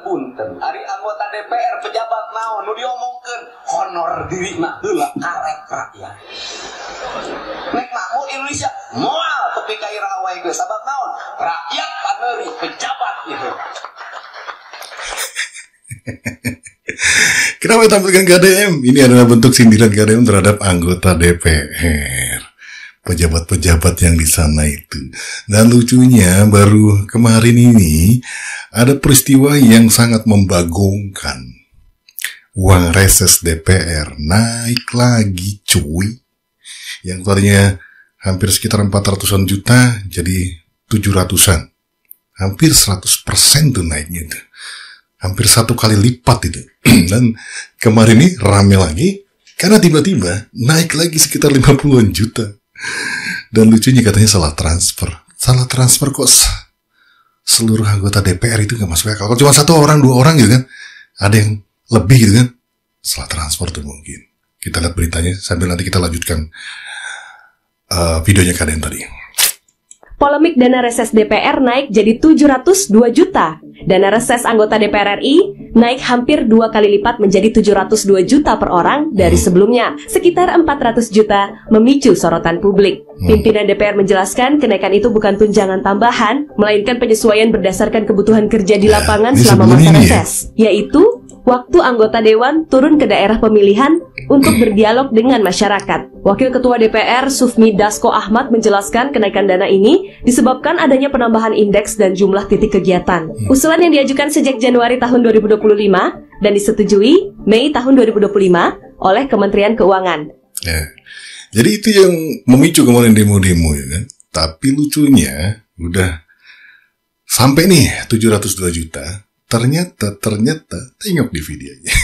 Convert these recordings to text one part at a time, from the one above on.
Punten ari anggota DPR pejabat naon nu diomongkeun honor dirina heula karek rakyat. Nek makmur Indonesia moal tepi ka ira wae geus sabab naon? Rakyat paneuri pejabat ieu. Kenapa tampilkan KDM? Ini adalah bentuk sindiran KDM terhadap anggota DPR, pejabat-pejabat yang di sana itu. Dan lucunya baru kemarin ini ada peristiwa yang sangat membagongkan. Uang reses DPR naik lagi cuy. Yang tadinya hampir sekitar 400-an juta jadi 700-an. Hampir 100% tuh naiknya itu. Hampir 1 kali lipat itu. Dan kemarin ini rame lagi karena tiba-tiba naik lagi sekitar 50-an juta. Dan lucunya katanya salah transfer. Salah transfer kok seluruh anggota DPR itu gak masuk akal. Kalau cuma 1 orang, 2 orang gitu kan, ada yang lebih gitu kan, salah transfer tuh mungkin. Kita lihat beritanya sambil nanti kita lanjutkan videonya kalian tadi. Polemik dana reses DPR naik jadi 702 juta. Dana reses anggota DPR RI naik hampir 2 kali lipat menjadi 702 juta per orang dari sebelumnya. Sekitar 400 juta memicu sorotan publik. Pimpinan DPR menjelaskan kenaikan itu bukan tunjangan tambahan, melainkan penyesuaian berdasarkan kebutuhan kerja di lapangan selama masa reses, yaitu waktu anggota dewan turun ke daerah pemilihan untuk berdialog dengan masyarakat. Wakil Ketua DPR Sufmi Dasko Ahmad menjelaskan kenaikan dana ini disebabkan adanya penambahan indeks dan jumlah titik kegiatan. Usulan yang diajukan sejak Januari tahun 2025 dan disetujui Mei tahun 2025 oleh Kementerian Keuangan. Ya. Jadi itu yang memicu kemarin demo-demo ya kan. Tapi lucunya udah sampai nih 702 juta. Ternyata tengok di videonya.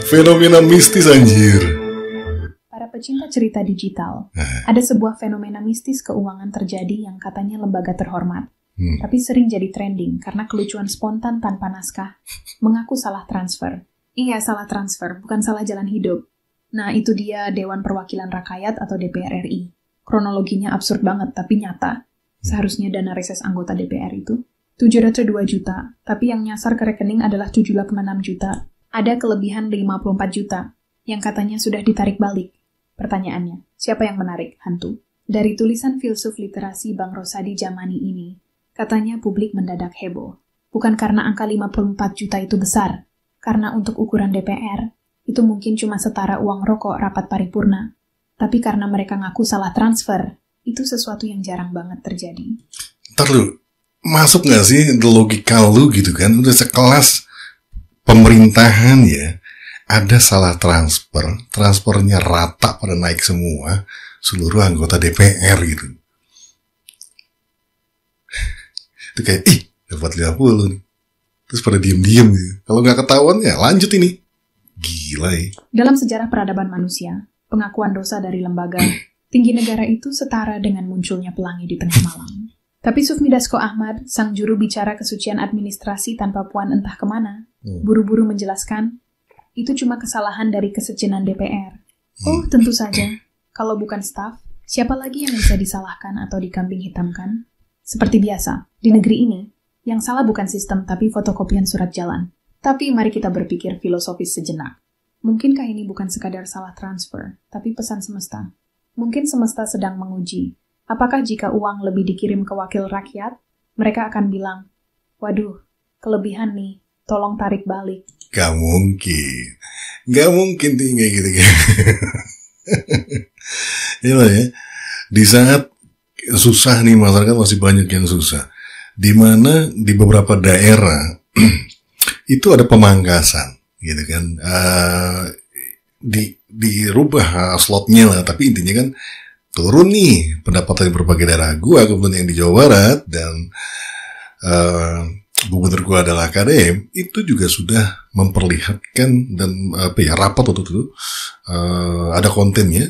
Fenomena mistis anjir. Para pecinta cerita digital, ada sebuah fenomena mistis keuangan terjadi yang katanya lembaga terhormat, tapi sering jadi trending karena kelucuan spontan tanpa naskah, mengaku salah transfer. Iya, salah transfer, bukan salah jalan hidup. Nah, itu dia Dewan Perwakilan Rakyat atau DPR RI. Kronologinya absurd banget, tapi nyata. Seharusnya dana reses anggota DPR itu 702 juta, tapi yang nyasar ke rekening adalah 786 juta. Ada kelebihan 54 juta, yang katanya sudah ditarik balik. Pertanyaannya, siapa yang menarik? Hantu? Dari tulisan filsuf literasi Bang Rosadi Jamani ini, katanya publik mendadak heboh. Bukan karena angka 54 juta itu besar, karena untuk ukuran DPR, itu mungkin cuma setara uang rokok rapat paripurna. Tapi karena mereka ngaku salah transfer, itu sesuatu yang jarang banget terjadi. Ntar lu, masuk gak sih logika lu gitu kan? Udah sekelas pemerintahan ya, ada salah transfer, transfernya rata pada naik semua, seluruh anggota DPR gitu. Itu kayak, dapat 50 nih. Terus pada diem-diem gitu. Kalau gak ketahuan ya lanjut ini. Gila ya. Dalam sejarah peradaban manusia, pengakuan dosa dari lembaga tinggi negara itu setara dengan munculnya pelangi di tengah malam. Tapi Sufmi Dasko Ahmad, sang juru bicara kesucian administrasi tanpa puan entah kemana, buru-buru menjelaskan, itu cuma kesalahan dari kesecinan DPR. Oh, tentu saja. Kalau bukan staf, siapa lagi yang bisa disalahkan atau dikambing hitamkan? Seperti biasa, di negeri ini, yang salah bukan sistem tapi fotokopian surat jalan. Tapi mari kita berpikir filosofis sejenak. Mungkinkah ini bukan sekadar salah transfer, tapi pesan semesta? Mungkin semesta sedang menguji, apakah jika uang lebih dikirim ke wakil rakyat, mereka akan bilang, waduh, kelebihan nih, tolong tarik balik. Gak mungkin tinggal gitu. Inilah ya, di saat susah nih, masyarakat masih banyak yang susah. Dimana di beberapa daerah, itu ada pemangkasan, gitu kan, dirubah slotnya lah, tapi intinya kan turun nih pendapatan di berbagai daerah. Gua kebetulan yang di Jawa Barat dan gubernur gua adalah KDM, itu juga sudah memperlihatkan dan rapat waktu itu ada kontennya.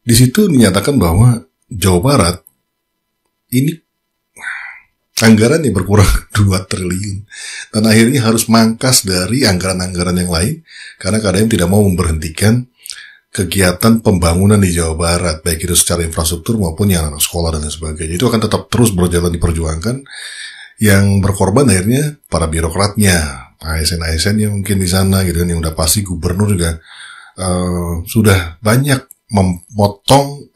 Di situ dinyatakan bahwa Jawa Barat ini anggarannya berkurang 2 triliun. Dan akhirnya harus mangkas dari anggaran-anggaran yang lain karena KDM tidak mau memberhentikan kegiatan pembangunan di Jawa Barat, baik itu secara infrastruktur maupun yang anak sekolah dan lain sebagainya. Itu akan tetap terus berjalan diperjuangkan. Yang berkorban akhirnya para birokratnya, ASN-ASN yang mungkin di sana gitu kan, yang udah pasti gubernur juga sudah banyak memotong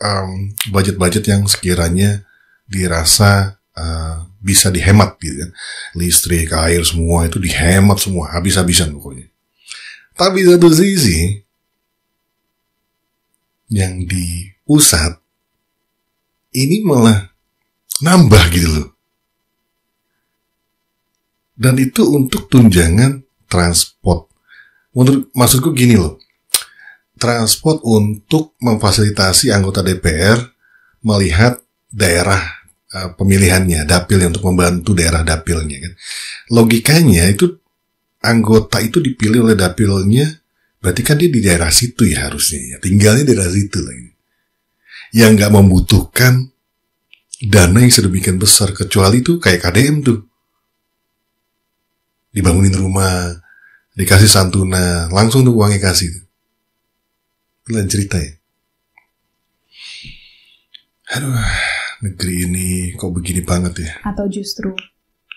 budget-budget yang sekiranya dirasa bisa dihemat gitu kan. Listrik, air, semua itu dihemat semua, habis-habisan pokoknya. Tapi satu sisi yang di pusat ini malah nambah gitu loh. Dan itu untuk tunjangan transport. Maksudku gini loh. Transport untuk memfasilitasi anggota DPR melihat daerah pemilihannya, dapilnya, untuk membantu daerah dapilnya kan. Logikanya itu anggota itu dipilih oleh dapilnya, berarti kan dia di daerah situ ya harusnya, ya. Tinggalnya di daerah situ lagi. Yang nggak membutuhkan dana yang sedemikian besar, kecuali itu kayak KDM tuh. Dibangunin rumah, dikasih santunan, langsung tuh uangnya kasih tuh. Itu lain cerita ya. Aduh, negeri ini kok begini banget ya. Atau justru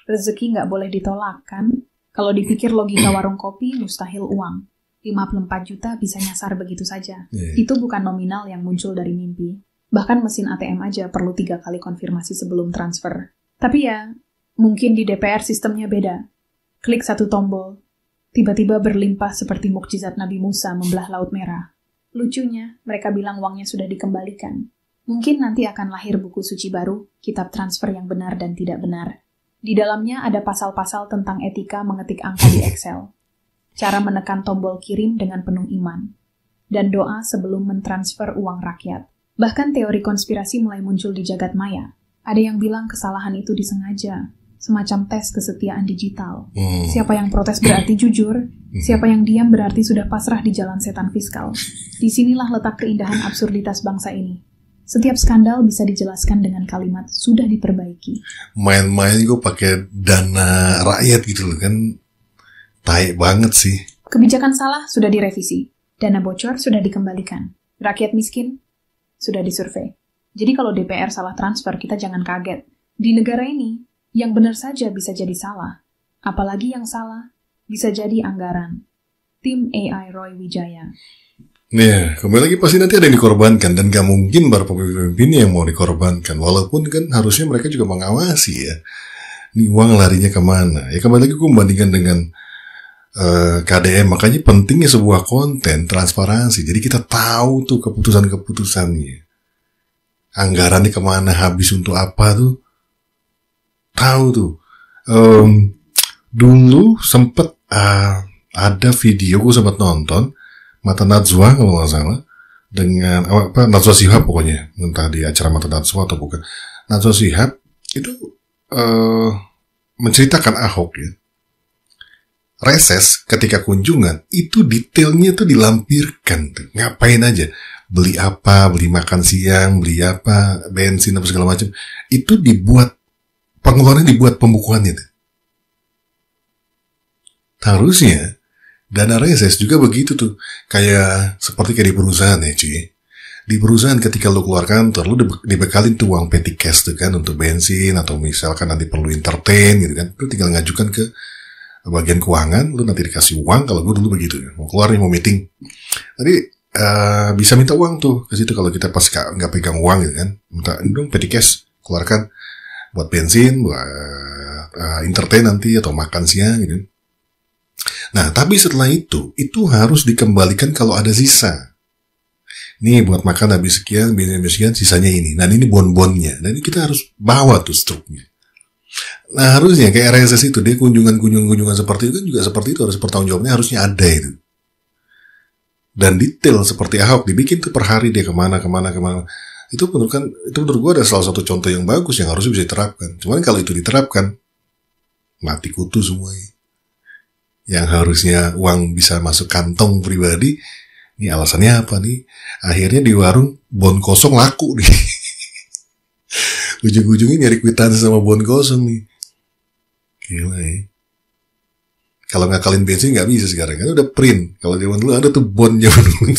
rezeki nggak boleh ditolak kan? Kalau dipikir logika warung kopi, mustahil uang. 54 juta bisa nyasar begitu saja. Itu bukan nominal yang muncul dari mimpi. Bahkan mesin ATM aja perlu 3 kali konfirmasi sebelum transfer. Tapi ya, mungkin di DPR sistemnya beda. Klik 1 tombol, tiba-tiba berlimpah seperti mukjizat Nabi Musa membelah Laut Merah. Lucunya, mereka bilang uangnya sudah dikembalikan. Mungkin nanti akan lahir buku suci baru, kitab transfer yang benar dan tidak benar. Di dalamnya ada pasal-pasal tentang etika mengetik angka di Excel. Cara menekan tombol kirim dengan penuh iman, dan doa sebelum mentransfer uang rakyat. Bahkan teori konspirasi mulai muncul di jagat maya. Ada yang bilang kesalahan itu disengaja, semacam tes kesetiaan digital. Siapa yang protes berarti jujur, siapa yang diam berarti sudah pasrah di jalan setan fiskal. Disinilah letak keindahan absurditas bangsa ini. Setiap skandal bisa dijelaskan dengan kalimat sudah diperbaiki. Main-main gue pakai dana rakyat gitu loh kan. Baik banget sih. Kebijakan salah sudah direvisi. Dana bocor sudah dikembalikan. Rakyat miskin sudah disurvei. Jadi kalau DPR salah transfer, kita jangan kaget. Di negara ini, yang benar saja bisa jadi salah. Apalagi yang salah bisa jadi anggaran. Tim AI Roy Wijaya. Ya, kembali lagi pasti nanti ada yang dikorbankan. Dan gak mungkin para pemimpin yang mau dikorbankan. Walaupun kan harusnya mereka juga mengawasi ya. Ini uang larinya kemana. Ya kembali lagi gue membandingkan dengan KDM, makanya pentingnya sebuah konten transparansi. Jadi kita tahu tuh keputusan-keputusannya, anggarannya kemana, habis untuk apa tuh, tahu tuh. Dulu sempet ada video gue sempat nonton Mata Najwa kalau nggak salah, dengan Najwa Shihab pokoknya, entah di acara Mata Najwa atau bukan. Najwa Shihab itu menceritakan Ahok ya. Reses ketika kunjungan itu detailnya tuh dilampirkan tuh. Ngapain aja, beli apa, beli makan siang, beli apa, bensin apa segala macam, itu dibuat pengeluarannya, dibuat pembukuannya tuh. Harusnya dana reses juga begitu tuh, kayak seperti kayak di perusahaan ya cuy. Di perusahaan ketika lu keluar kantor, lu dibekalin tuh uang petty cash tuh kan untuk bensin, atau misalkan nanti perlu entertain gitu kan, lu tinggal ngajukan ke bagian keuangan, lu nanti dikasih uang. Kalau gue dulu begitu ya, mau keluar nih, mau meeting, nanti bisa minta uang tuh ke situ. Kalau kita pas nggak pegang uang gitu kan, minta dong petty cash, keluarkan buat bensin, buat entertain nanti atau makan siang gitu. Nah tapi setelah itu harus dikembalikan kalau ada sisa. Nih buat makan habis sekian, bensin habis sekian, sisanya ini. Nah ini bon-bonnya, dan ini kita harus bawa tuh struknya. Nah harusnya kayak RSS itu, dia kunjungan seperti itu kan juga seperti itu, harus pertanggungjawabnya harusnya ada itu. Dan detail seperti Ahok dibikin tuh per hari dia kemana. Itu menurut gue ada salah satu contoh yang bagus yang harusnya bisa diterapkan. Cuman kalau itu diterapkan, mati kutu semuanya. Yang harusnya uang bisa masuk kantong pribadi, ini alasannya apa nih? Akhirnya di warung bon kosong laku nih. Ujung-ujungnya nyari kwitansi sama bon kosong nih. Gila ya. Kalau ngakalin bensin nggak bisa sekarang, kan udah print. Kalau zaman dulu ada tuh bon zaman dulu.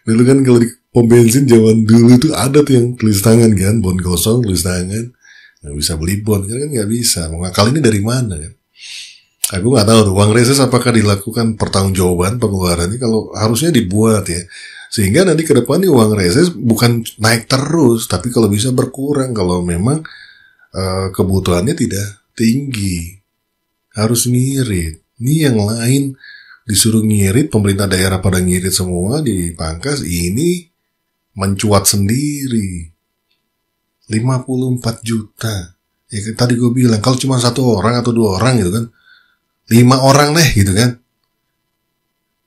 Dulu kan kalau di pom bensin zaman dulu tuh ada tuh yang tulis tangan kan, bon kosong tulis tangan, nggak bisa beli bon kan nggak bisa. Ngakal ini dari mana kan? Aku nggak tahu tuh uang reses apakah dilakukan pertanggungjawaban pengeluarannya, kalau harusnya dibuat ya, sehingga nanti ke depan nih uang reses bukan naik terus, tapi kalau bisa berkurang kalau memang kebutuhannya tidak tinggi, harus ngirit. Ini yang lain disuruh ngirit, pemerintah daerah pada ngirit semua, dipangkas, ini mencuat sendiri. 54 juta. Ya tadi gue bilang, kalau cuma 1 orang atau 2 orang gitu kan, 5 orang deh gitu kan,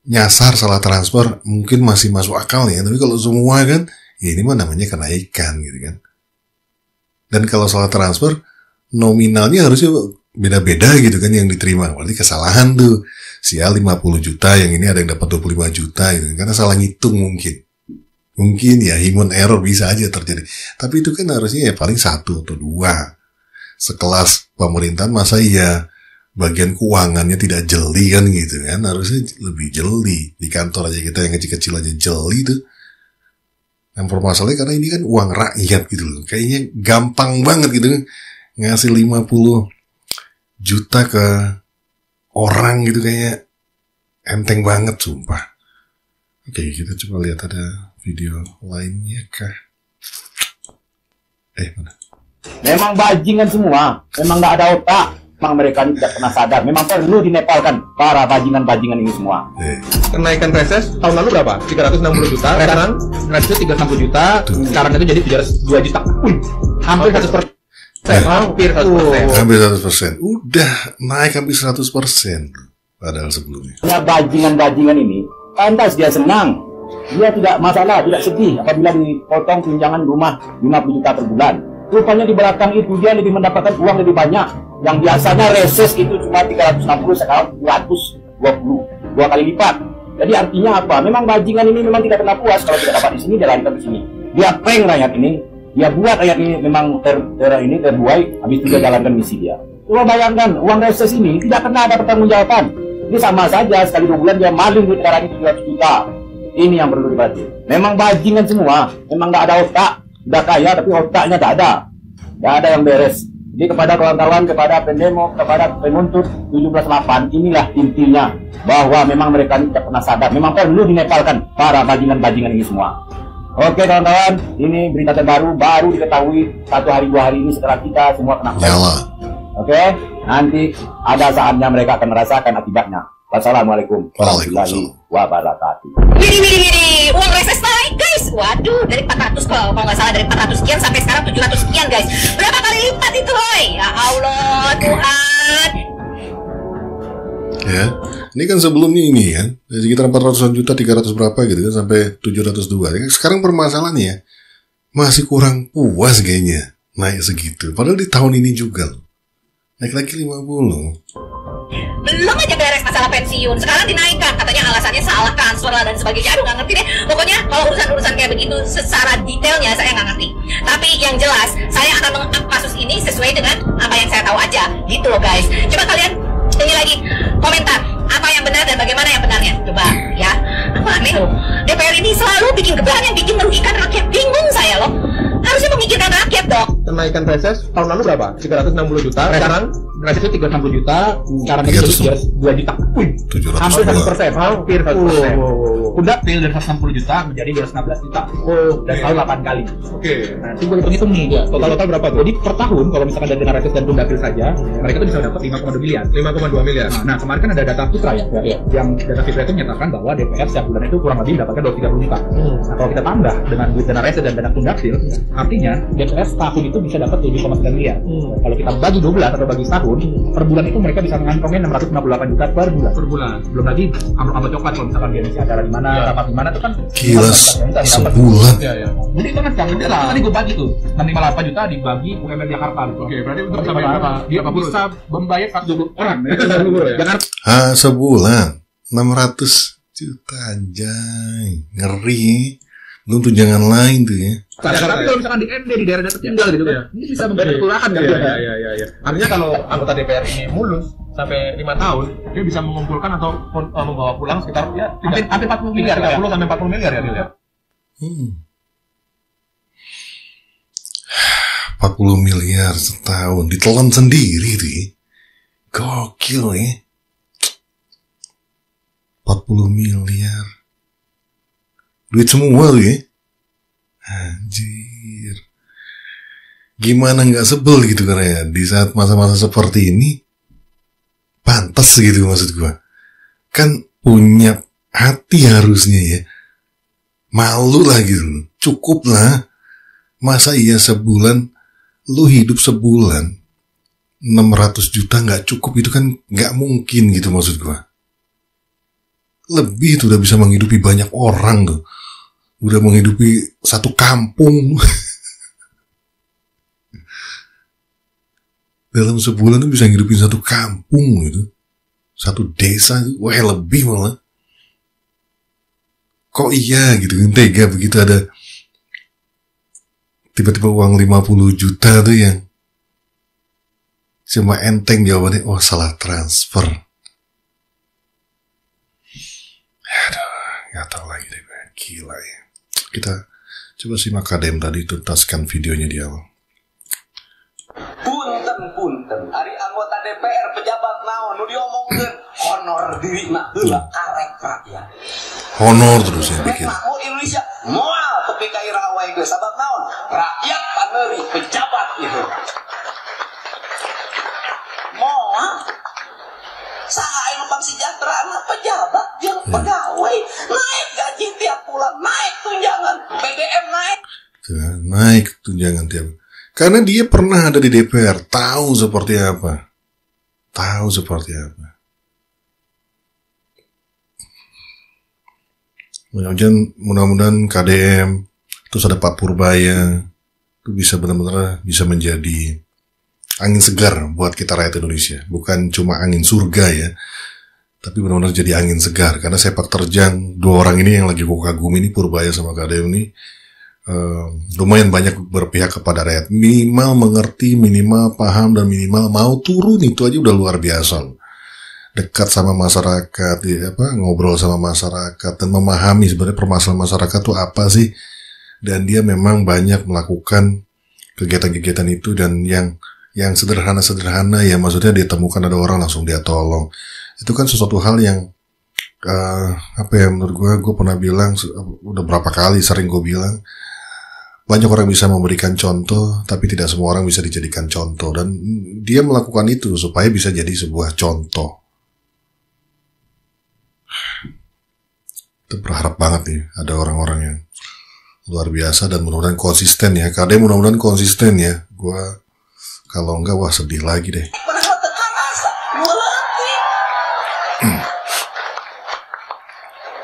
nyasar salah transfer, mungkin masih masuk akal ya. Tapi kalau semua kan, ya ini mah namanya kenaikan gitu kan. Dan kalau salah transfer, nominalnya harusnya beda-beda gitu kan yang diterima. Berarti kesalahan tuh. Si A 50 juta, yang ini ada yang dapat 25 juta gitu. Karena salah ngitung mungkin. Mungkin ya human error bisa aja terjadi. Tapi itu kan harusnya ya paling 1 atau 2. Sekelas pemerintahan masa iya bagian keuangannya tidak jeli kan gitu kan. Harusnya lebih jeli. Di kantor aja kita yang kecil-kecil aja jeli tuh. Yang permasalahannya karena ini kan uang rakyat gitu loh. Kayaknya gampang banget gitu kan. Ngasih 50 juta ke orang gitu, kayaknya enteng banget sumpah. Oke, kita coba lihat ada video lainnya kah? Mana? Memang bajingan semua, memang nggak ada otak. Memang mereka ini tidak pernah sadar. Memang perlu dinepalkan para bajingan-bajingan ini semua. Kenaikan reses tahun lalu berapa? 360 juta. Sekarang resesnya 360 juta. Sekarang itu jadi 2 juta. Hampir 100%. Hampir 100%. Hampir 100%. Udah naik hampir 100%. Padahal sebelumnya. Bajingan-bajingan ini, pantas dia senang. Dia tidak masalah, tidak sedih apabila dipotong tunjangan rumah 50 juta per bulan. Rupanya di belakang itu dia lebih mendapatkan uang lebih banyak. Yang biasanya reses itu cuma 360, sekarang 220. 2 kali lipat. Jadi artinya apa? Memang bajingan ini memang tidak pernah puas kalau tidak dapat di sini, dia larikan ke sini. Dia prank rakyat ini. Dia buat rakyat ini memang terbuai, habis itu dia jalankan misi dia. Coba bayangkan, uang reses ini tidak pernah ada pertanggungjawaban. Ini sama saja, sekali 2 bulan dia maling duit negara ini 700 juta. Ini yang perlu diperhatikan. Memang bajingan semua, memang nggak ada otak. Udah kaya tapi otaknya nggak ada. Nggak ada yang beres. Jadi kepada kawan-kawan, kepada pendemo, kepada penuntut 17.8, inilah intinya. Bahwa memang mereka ini tidak pernah sadar. Memang perlu dinepalkan para bajingan-bajingan ini semua. Oke kawan-kawan, ini berita terbaru, baru diketahui 1 hari 2 hari ini setelah kita semua kena nyala. Oke, nanti ada saatnya mereka akan merasakan akibatnya. Wassalamualaikum warahmatullahi wabarakatuh. Widih, uang reses naik guys. Waduh, dari 400 kalau nggak salah, dari 400 sekian sampai sekarang 700 sekian guys. Berapa kali lipat itu, woy? Ya Allah, Tuhan. Ya, ini kan sebelumnya ini kan, sekitar 400 juta, 300 berapa gitu kan, sampai 702. Sekarang permasalahannya ya, masih kurang puas kayaknya naik segitu. Padahal di tahun ini juga loh, naik lagi 50. Belum aja beres masalah pensiun, sekarang dinaikkan. Katanya alasannya salah transfer lah dan sebagainya. Aduh, nggak ngerti deh. Pokoknya kalau urusan-urusan kayak begitu secara detailnya saya nggak ngerti. Tapi yang jelas, saya akan mengungkap kasus ini sesuai dengan apa yang saya tahu aja. Gitu loh guys. Coba kalian ini lagi komentar apa yang benar dan bagaimana yang benarnya. Coba ya. Aku aneh loh. DPR ini selalu bikin kebijakan yang bikin merugikan rakyat. Bingung saya loh. Harusnya memikirkan rakyat dong. Kenaikan reses tahun lalu berapa? 360 juta. Sekarang resesnya 360 juta. Sekarang itu jadi 2 juta. Hampir 100%. Hampir 100%. Udah dari 160 juta menjadi 216 juta. Dan tahun 8 kali. Oke. Nanti gue hitung nih. Total berapa tuh? Jadi per tahun kalau misalkan ada dana reses dan dapil saja, mereka tuh bisa dapat 5,2 miliar. 5,2 miliar. Nah, kemarin kan ada data Fitra ya. Yang data Fitra itu menyatakan bahwa DPR setiap bulan itu kurang lebih mendapatkan 230 juta. Nah, kalau kita tambah dengan duit dana reses dan dana dapil, artinya DPR setahun itu bisa dapat 7,9 miliar. Kalau kita bagi 12 atau bagi setahun, per bulan itu mereka bisa ngantongin 658 juta per bulan. Per bulan. Belum lagi amplop coklat kalau misalkan dia ngisi acara di mana, rapat di mana itu kan gila sebulan. Iya. Jadi itu kan yang gede lah. Tadi gue bagi tuh 658 juta dibagi UMR Jakarta. Oke, berarti untuk dia bisa membayar 120 orang. Jangan sebulan 600 juta anjay. Ngeri. Belum tunjangan lain tuh ya. Tapi kalau misalkan di ND di daerah tertinggal gitu kan, ini bisa membayar kelurahan kan? Iya. Artinya kalau anggota DPR ini mulus, sampai 5 tahun dia bisa mengumpulkan atau membawa pulang sekitar ya hampir 40 miliar, 30 sampai 40 miliar ya Dil ya. 40 miliar setahun ditelan sendiri tuh. Gokil ya. 40 miliar. Duit semua tuh ya. Anjir. Gimana nggak sebel gitu kan ya di saat masa-masa seperti ini. Pantas gitu maksud gua. Kan punya hati harusnya ya. Malu lah gitu. Cukup lah. Masa iya sebulan lu hidup sebulan 600 juta nggak cukup, itu kan nggak mungkin gitu maksud gua. Lebih tuh udah bisa menghidupi banyak orang tuh. Udah menghidupi satu kampung. Dalam sebulan tuh bisa ngidupin satu kampung gitu. Satu desa, wah lebih malah. Kok iya gitu, tega begitu ada tiba-tiba uang 50 juta tuh yang cuma enteng jawabannya, oh salah transfer. Aduh, gak tau lagi deh, gila ya. Kita coba simak KDM tadi, tuntaskan videonya di awal. Punten, hari anggota DPR pejabat naon nu diomongkeun honor diri na heula karek rakyat. Honor terus yang pikir. Mau Indonesia moal tepi ka iraha wae geus sabab naon? Rakyat paneuri pejabat itu. Moal saha anu pangsejahteraana pejabat jeung pegawai naik gaji tiap bulan, naik tunjangan BBM naik. Naik tunjangan tiap. Karena dia pernah ada di DPR, tahu seperti apa. Tahu seperti apa. Mudah-mudahan KDM, terus ada Pak Purbaya, itu bisa benar-benar bisa menjadi angin segar buat kita rakyat Indonesia. Bukan cuma angin surga ya, tapi benar-benar jadi angin segar. Karena sepak terjang dua orang ini yang lagi gue kagumi ini, Purbaya sama KDM ini, lumayan banyak berpihak kepada rakyat, minimal mengerti, minimal paham, dan minimal mau turun, itu aja udah luar biasa. Dekat sama masyarakat, ya, ngobrol sama masyarakat dan memahami sebenarnya permasalahan masyarakat itu apa sih, dan dia memang banyak melakukan kegiatan-kegiatan itu, dan yang sederhana-sederhana ya, maksudnya dia temukan ada orang langsung dia tolong. Itu kan sesuatu hal yang menurut gue pernah bilang, udah berapa kali sering gue bilang, banyak orang bisa memberikan contoh, tapi tidak semua orang bisa dijadikan contoh. Dan dia melakukan itu supaya bisa jadi sebuah contoh. Itu berharap banget nih, ada orang-orang yang luar biasa dan mudah-mudahan konsisten ya. Kadang mudah-mudahan konsisten ya. Gua kalau enggak, wah sedih lagi deh.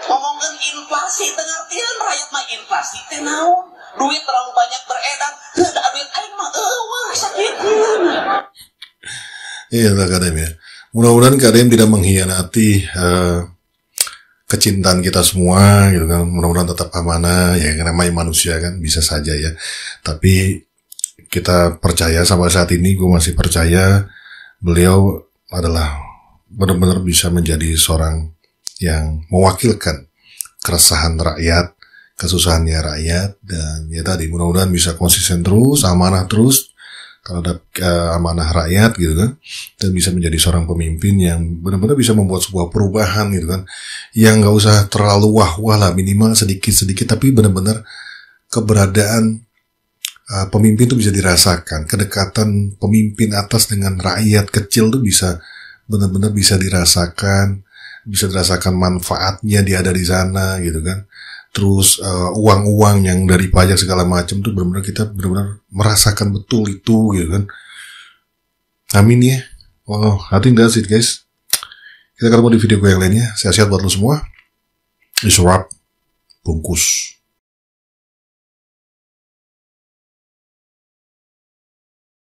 Ngomongin inflasi, tengartian rakyat mah inflasi teh naon? Duit terlalu banyak beredar, tidak duit aing mah eueuh sakit. Iya lah KDM ya. Mudah-mudahan KDM tidak mengkhianati kecintaan kita semua gitu kan. Mudah-mudahan tetap amanah ya, namanya manusia kan, bisa saja ya. Tapi kita percaya sampai saat ini, gue masih percaya beliau adalah benar-benar bisa menjadi seorang yang mewakilkan keresahan rakyat, kesusahannya rakyat, dan ya tadi mudah-mudahan bisa konsisten terus, amanah terus terhadap amanah rakyat gitu kan, dan bisa menjadi seorang pemimpin yang benar-benar bisa membuat sebuah perubahan gitu kan, yang nggak usah terlalu wah-wah lah, minimal sedikit-sedikit, tapi benar-benar keberadaan pemimpin itu bisa dirasakan, kedekatan pemimpin atas dengan rakyat kecil tuh bisa benar-benar bisa dirasakan manfaatnya dia ada di sana gitu kan. Terus uang-uang yang dari pajak segala macam tuh benar-benar kita benar-benar merasakan betul itu gitu kan. Amin ya. Wow, I think that's it guys. Kita ketemu di video gue yang lainnya. Sehat-sehat buat lo semua. It's a wrap. Bungkus.